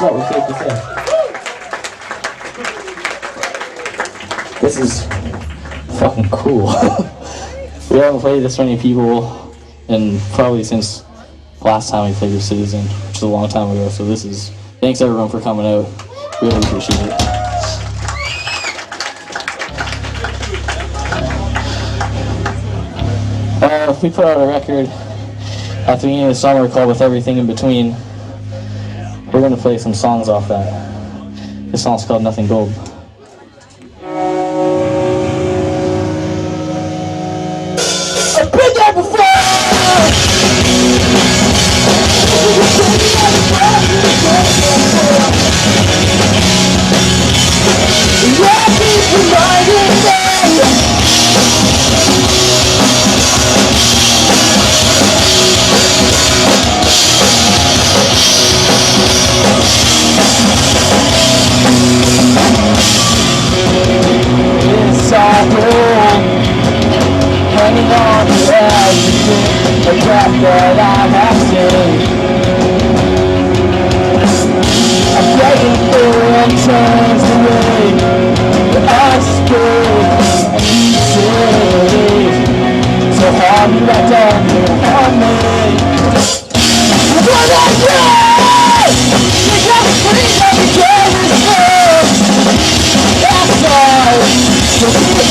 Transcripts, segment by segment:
what we take to say. This is fucking cool. We haven't played this many people and probably since last time we played with Citizen, which is a long time ago. So this is, thanks everyone for coming out. Really appreciate it. We put out a record at the beginning of the summer called With Everything in Between. We're going to play some songs off that. This song's called Nothing Gold. I've been there before! Hanging on to everything, a breath that I have seen. I'm begging for and turns away, but I escape and you say, so hard you let down on me. What I do, you got me free, let me go with first. That's all, so be the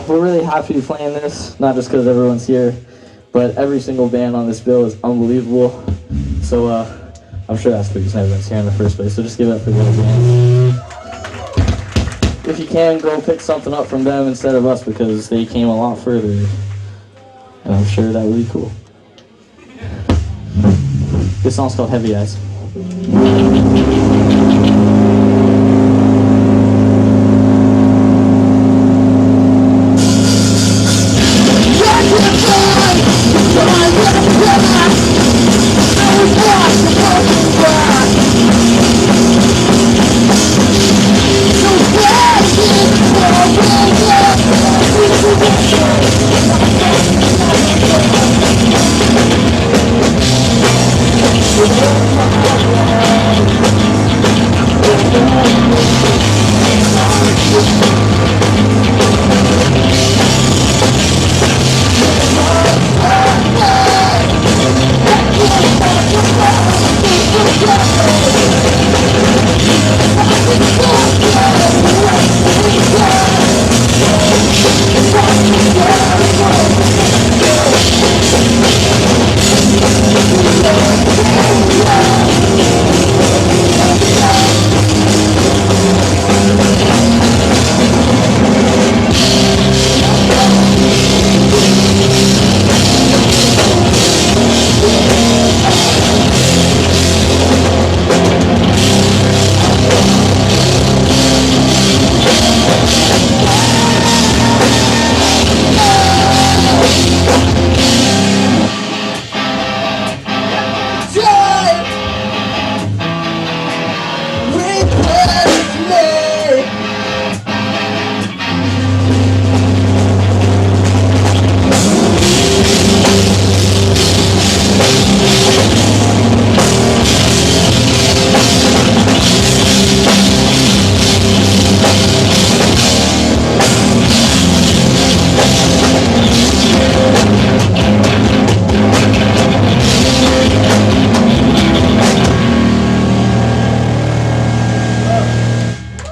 we're really happy to be playing this, not just because everyone's here, but every single band on this bill is unbelievable. So I'm sure that's the reason everyone's here in the first place. So just give it up for the other band. If you can, go pick something up from them instead of us because they came a lot further. And I'm sure that would be cool. This song's called Heavy Eyes.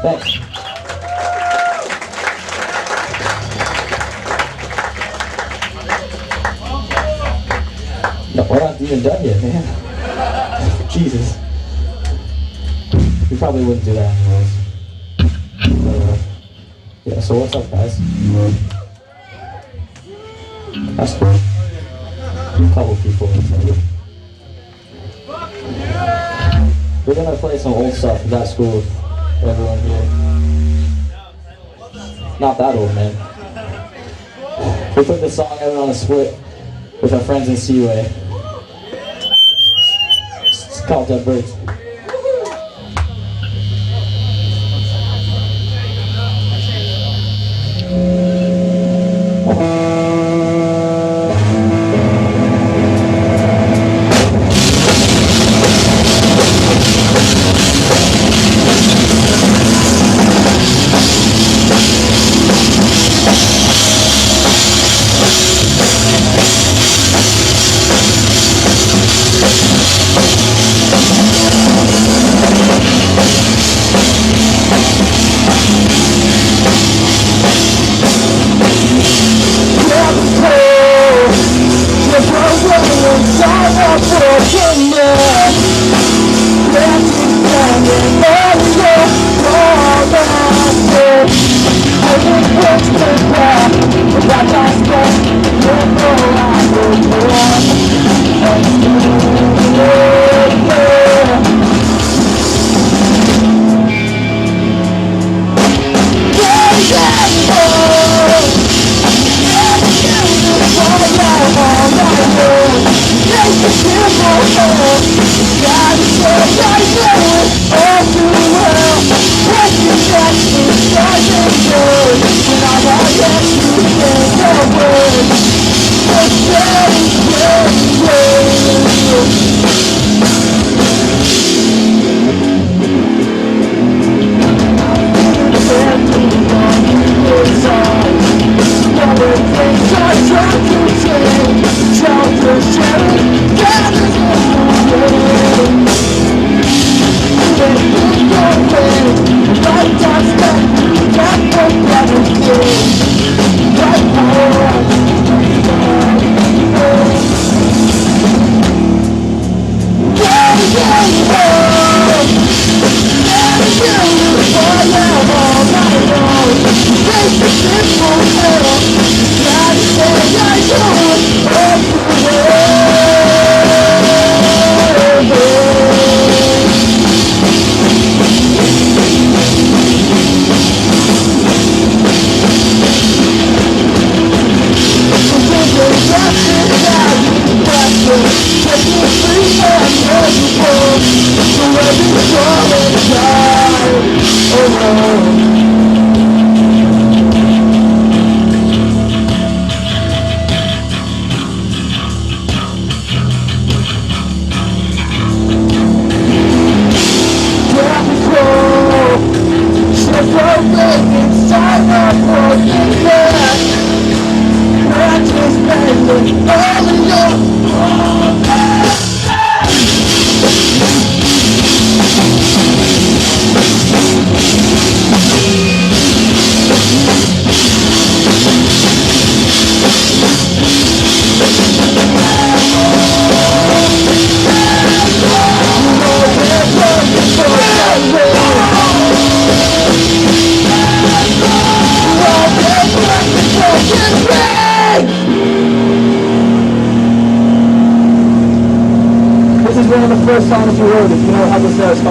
Thanks. No, we're not even done yet, man. Jesus. We probably wouldn't do that anyways. But, yeah, so what's up, guys? That's cool. A couple people inside. We're gonna play some old stuff. If that's cool with everyone here. Not that old, man. We put this song out on a split with our friends in Seaway. It's called Dead Birds.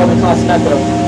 the class echo.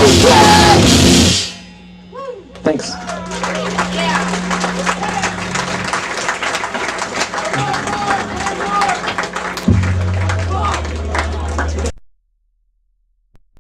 Yeah!